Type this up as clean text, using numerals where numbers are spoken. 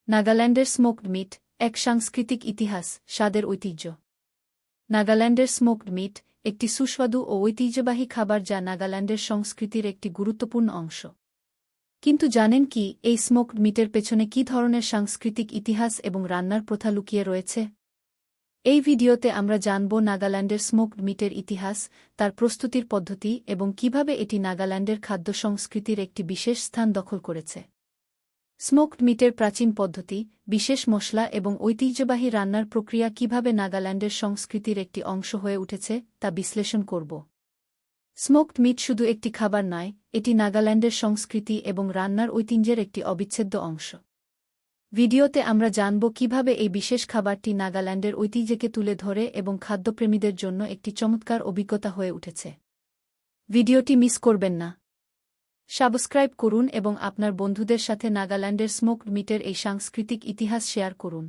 নাগাল্যান্ডের smoked meet, এক সাংস্কৃতিক ইতিহাস, স্বাদের ঐতিহ্য। নাগাল্যান্ডের স্মোকড মিট একটি সুস্বাদু ও ঐতিহ্যবাহী খাবার যা নাগাল্যান্ডের সংস্কৃতির একটি গুরুত্বপূর্ণ অংশ। কিন্তু জানেন কি এই স্মোকড মিটের পেছনে কী ধরনের সাংস্কৃতিক ইতিহাস এবং রান্নার প্রথা লুকিয়ে রয়েছে? এই ভিডিওতে আমরা জানব নাগাল্যান্ডের স্মোকড মিটের ইতিহাস, তার প্রস্তুতির পদ্ধতি এবং কিভাবে এটি নাগাল্যান্ডের খাদ্য সংস্কৃতির একটি বিশেষ স্থান দখল করেছে। স্মোকড মিটের প্রাচীন পদ্ধতি, বিশেষ মশলা এবং ঐতিহ্যবাহী রান্নার প্রক্রিয়া কিভাবে নাগাল্যান্ডের সংস্কৃতির একটি অংশ হয়ে উঠেছে তা বিশ্লেষণ করব। স্মোকড মিট শুধু একটি খাবার নয়, এটি নাগাল্যান্ডের সংস্কৃতি এবং রান্নার ঐতিহ্যের একটি অবিচ্ছেদ্য অংশ। ভিডিওতে আমরা জানব কিভাবে এই বিশেষ খাবারটি নাগাল্যান্ডের ঐতিহ্যকে তুলে ধরে এবং খাদ্যপ্রেমীদের জন্য একটি চমৎকার অভিজ্ঞতা হয়ে উঠেছে। ভিডিওটি মিস করবেন না। সাবস্ক্রাইব করুন এবং আপনার বন্ধুদের সাথে নাগাল্যান্ডের স্মোকড মিটের এই সাংস্কৃতিক ইতিহাস শেয়ার করুন।